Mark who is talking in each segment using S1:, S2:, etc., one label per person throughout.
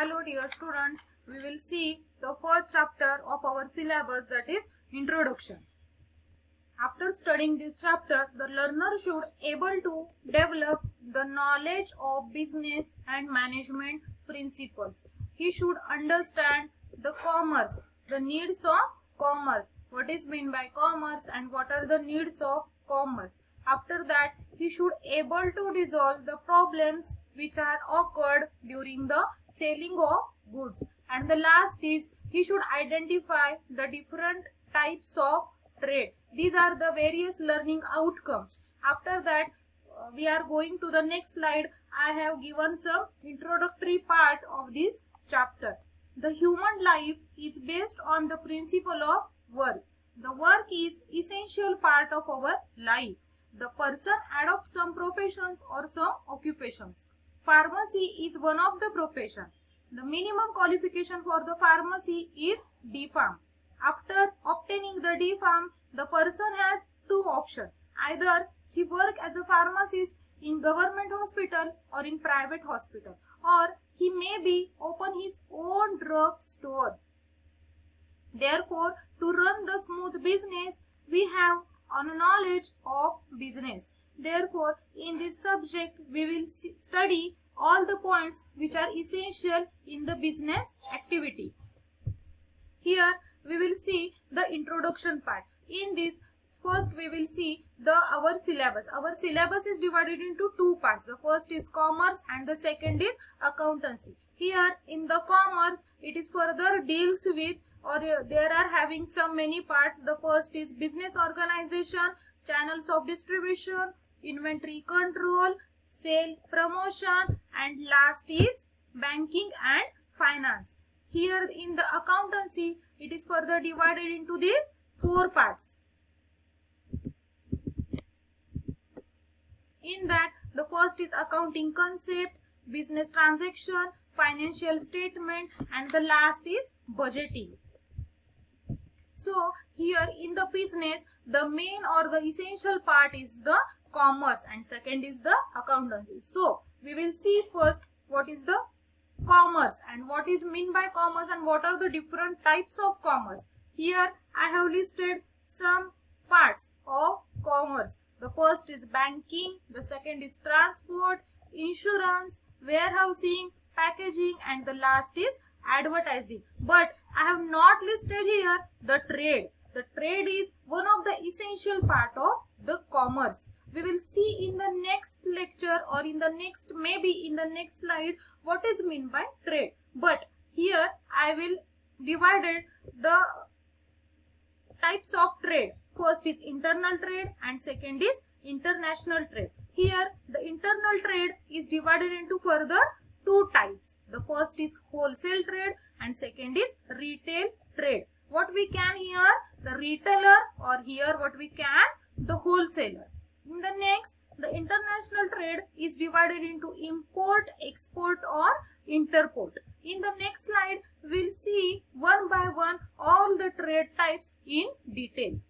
S1: Hello dear students, we will see the first chapter of our syllabus, that is Introduction. After studying this chapter, the learner should able to develop the knowledge of business and management principles. He should understand the commerce, the needs of commerce, what is meant by commerce and what are the needs of commerce. After that, he should able to resolve the problems which are occurred during the selling of goods. And the last is he should identify the different types of trade. These are the various learning outcomes. After that, we are going to the next slide. I have given some introductory part of this chapter. The human life is based on the principle of work. The work is essential part of our life. The person adopts some professions or some occupations. Pharmacy is one of the profession. The minimum qualification for the pharmacy is D.Pharm. After obtaining the D.Pharm, the person has two options. Either he work as a pharmacist in government hospital or in private hospital, or he may be open his own drug store. Therefore, to run the smooth business, we have a knowledge of business. Therefore, in this subject, we will study all the points which are essential in the business activity. Here, we will see the introduction part. In this, first we will see our syllabus. Our syllabus is divided into two parts. The first is commerce and the second is accountancy. Here, in the commerce, it is further deals with, or there are having some many parts. The first is business organization, channels of distribution, inventory control, sale promotion, and last is banking and finance. Here in the accountancy, it is further divided into these four parts. In that, the first is accounting concept, business transaction, financial statement, and the last is budgeting. So, here in the business, the main or the essential part is the commerce and second is the accountancy. So, we will see first what is the commerce and what is meant by commerce and what are the different types of commerce. Here, I have listed some parts of commerce. The first is banking, the second is transport, insurance, warehousing, packaging, and the last is advertising. But I have not listed here the trade. The trade is one of the essential part of the commerce. We will see in the next lecture or in the next, maybe in the next slide, what is meant by trade. But here I will divide the types of trade. First is internal trade and second is international trade. Here the internal trade is divided into further two types. The first is wholesale trade and second is retail trade. What we can here, the retailer, or here what we can, the wholesaler. In the next, the international trade is divided into import, export, or interport. In the next slide, we'll see one by one all the trade types in detail.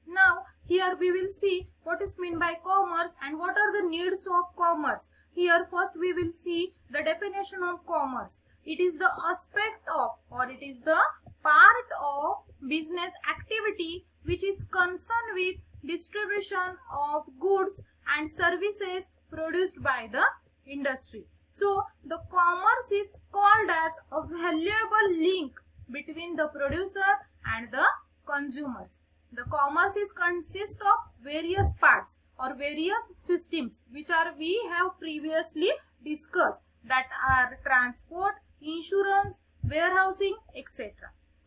S1: Now, here we will see what is meant by commerce and what are the needs of commerce. Here first we will see the definition of commerce. It is the aspect of, or it is the part of business activity which is concerned with distribution of goods and services produced by the industry. So, the commerce is called as a valuable link between the producer and the consumers. The commerce is consist of various parts or various systems which we have previously discussed, that are transport, insurance, warehousing, etc.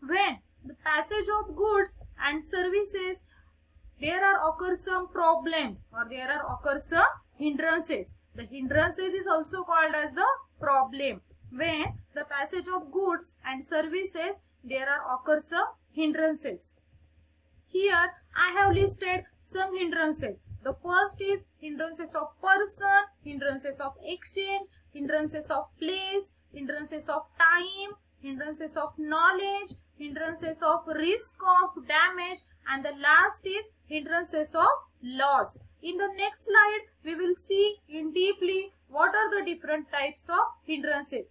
S1: When the passage of goods and services, there are occur some problems or there are occur some hindrances. The hindrances is also called as the problem. When the passage of goods and services, there are occur some hindrances. Here I have listed some hindrances. The first is hindrances of person, hindrances of exchange, hindrances of place, hindrances of time, hindrances of knowledge, hindrances of risk of damage, and the last is hindrances of loss. In the next slide, we will see in deeply what are the different types of hindrances.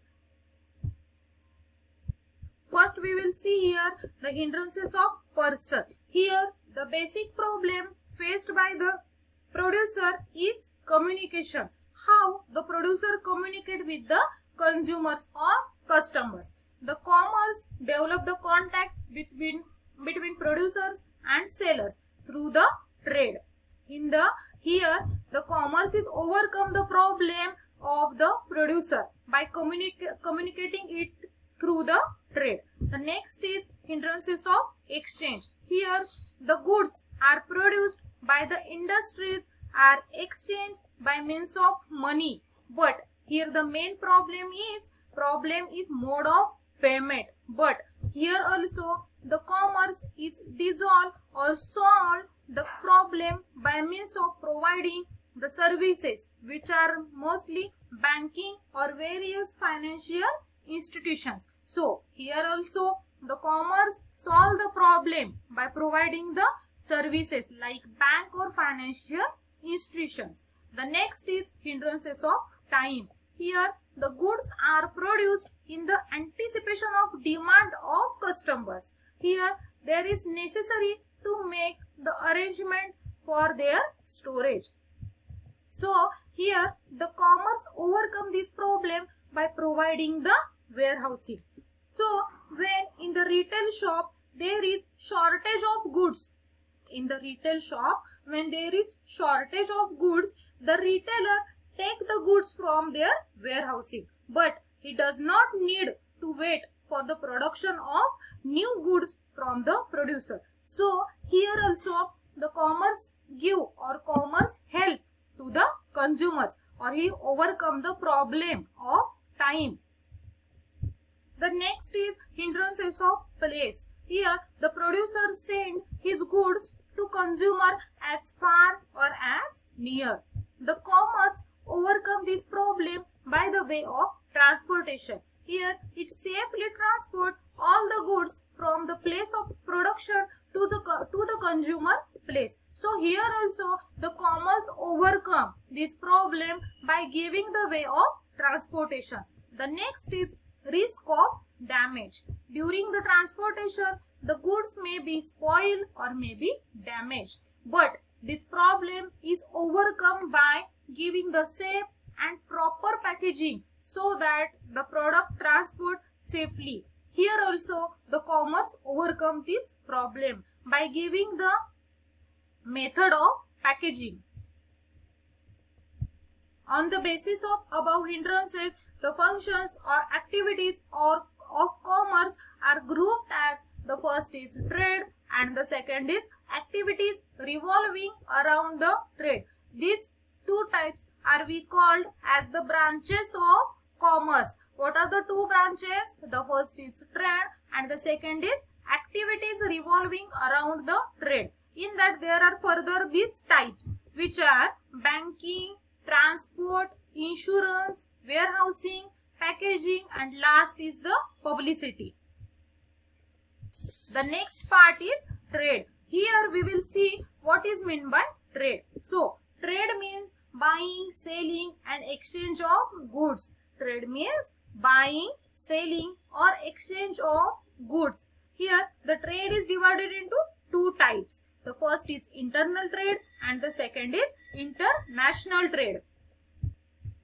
S1: First we will see here the hindrances of person. Here the basic problem faced by the producer is communication. How the producer communicate with the consumers or customers. The commerce develop the contact between producers and sellers through the trade. Here the commerce is overcome the problem of the producer by communicating it through the trade. The next is hindrances of exchange. Here the goods are produced by the industries are exchanged by means of money, but here the main problem is mode of payment. But here also the commerce is dissolve or solve the problem by means of providing the services which are mostly banking or various financial institutions. So here also the commerce solve the problem by providing the services like bank or financial institutions. The next is hindrances of time. Here the goods are produced in the anticipation of demand of customers. Here there is necessary to make the arrangement for their storage. So here the commerce overcome this problem by providing the warehousing. So when in the retail shop there is shortage of goods, in the retail shop when there is shortage of goods, the retailer take the goods from their warehousing, but he does not need to wait for the production of new goods from the producer. So here also the commerce give or commerce help to the consumers, or he overcome the problem of time. The next is hindrances of place. Here the producer send his goods to consumer as far or as near. The commerce overcome this problem by the way of transportation. Here it safely transport all the goods from the place of production to the consumer place. So here also the commerce overcome this problem by giving the way of transportation. The next is risk of damage. During the transportation, the goods may be spoiled or may be damaged. But this problem is overcome by giving the safe and proper packaging so that the product transport safely. Here also the commerce overcome this problem by giving the method of packaging. On the basis of above hindrances, the functions or activities of commerce are grouped as the first is trade and the second is activities revolving around the trade. These two types are we called as the branches of commerce. What are the two branches? The first is trade and the second is activities revolving around the trade. In that there are further these types which are banking, transport, insurance, warehousing, packaging, and last is the publicity. The next part is trade. Here we will see what is meant by trade. So trade means buying, selling and exchange of goods. Trade means buying, selling or exchange of goods. Here the trade is divided into two types. The first is internal trade and the second is international trade.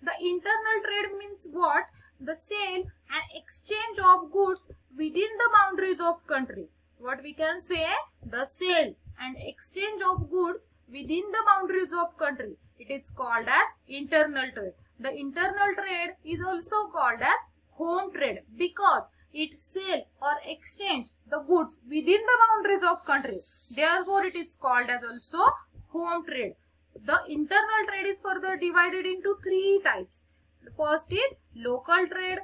S1: The internal trade means what? The sale and exchange of goods within the boundaries of country. What we can say? The sale and exchange of goods within the boundaries of country. It is called as internal trade. The internal trade is also called as home trade because it sell or exchange the goods within the boundaries of country. Therefore, it is called as also home trade. The internal trade is further divided into three types. The first is local trade,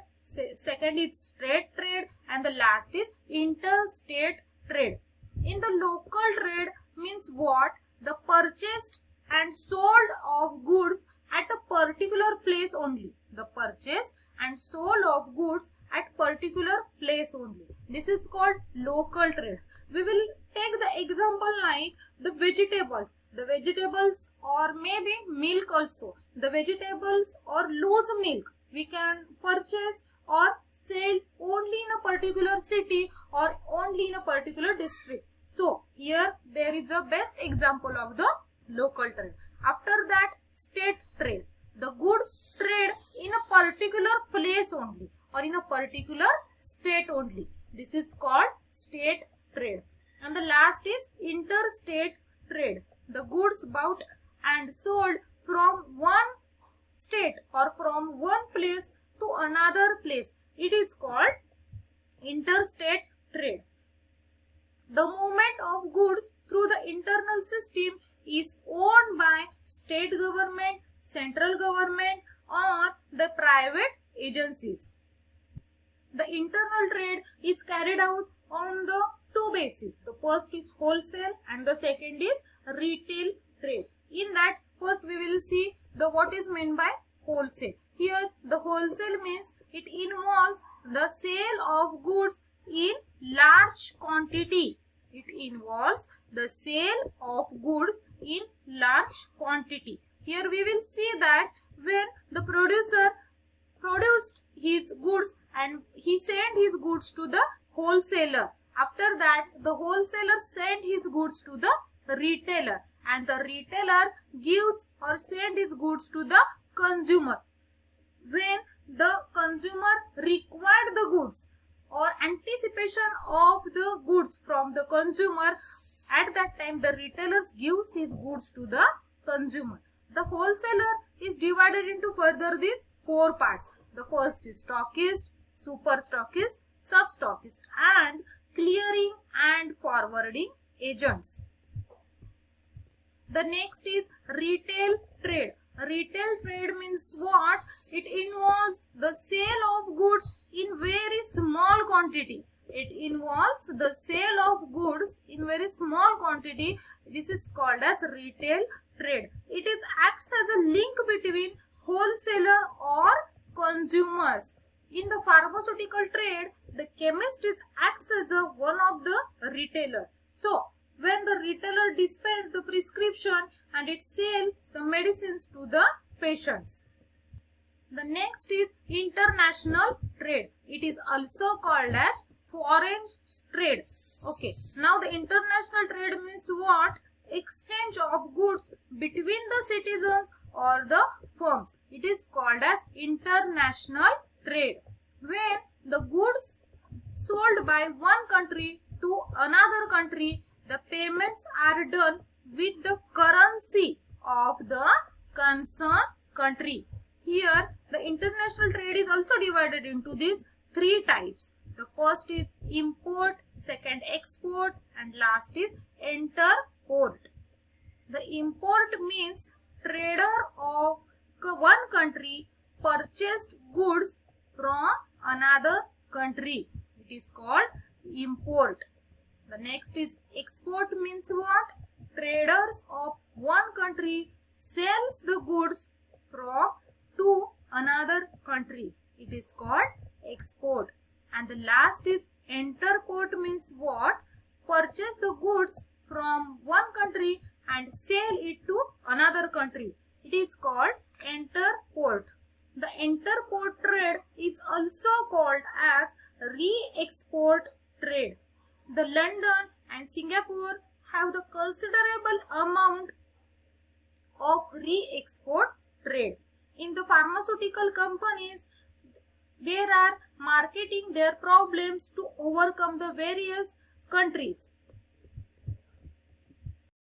S1: second is state trade and the last is interstate trade. In the local trade means what? The purchased and sold of goods at a particular place only. The purchase and sold of goods at particular place only. This is called local trade. We will take the example like the vegetables. The vegetables or maybe milk also. The vegetables or loose milk we can purchase or sell only in a particular city or only in a particular district. So here there is a best example of the local trade. After that, state trade. The goods trade in a particular place only or in a particular state only. This is called state trade. And the last is interstate trade. The goods bought and sold from one state or from one place to another place. It is called interstate trade. The movement of goods through the internal system is owned by state government, central government, or the private agencies. The internal trade is carried out on the two bases. The first is wholesale and the second is retail trade. In that, first we will see the what is meant by wholesale. Here the wholesale means it involves the sale of goods in large quantity. It involves the sale of goods in large quantity. Here we will see that when the producer produced his goods and he sent his goods to the wholesaler. After that, the wholesaler sent his goods to the retailer and the retailer gives or sends his goods to the consumer. When the consumer required the goods or anticipation of the goods from the consumer, at that time the retailer gives his goods to the consumer. The wholesaler is divided into further these four parts. The first is stockist, super stockist, sub stockist, and clearing and forwarding agents. The next is retail trade. Retail trade means what? It involves the sale of goods in very small quantity. It involves the sale of goods in very small quantity. This is called as retail trade. It is acts as a link between wholesaler or consumers. In the pharmaceutical trade, the chemist acts as one of the retailer. So, when the retailer dispenses the prescription and it sells the medicines to the patients. The next is international trade. It is also called as foreign trade. Okay. Now the international trade means what? Exchange of goods between the citizens or the firms. It is called as international trade. When the goods sold by one country to another country, the payments are done with the currency of the concerned country. Here, the international trade is also divided into these three types. The first is import, second export, and last is interport. The import means trader of one country purchased goods from another country. It is called import. The next is export means what? Traders of one country sells the goods from to another country. It is called export. And the last is interport means what? Purchase the goods from one country and sell it to another country. It is called interport. The interport trade is also called as re-export trade. The London and Singapore have the considerable amount of re-export trade. In the pharmaceutical companies, they are marketing their problems to overcome the various countries.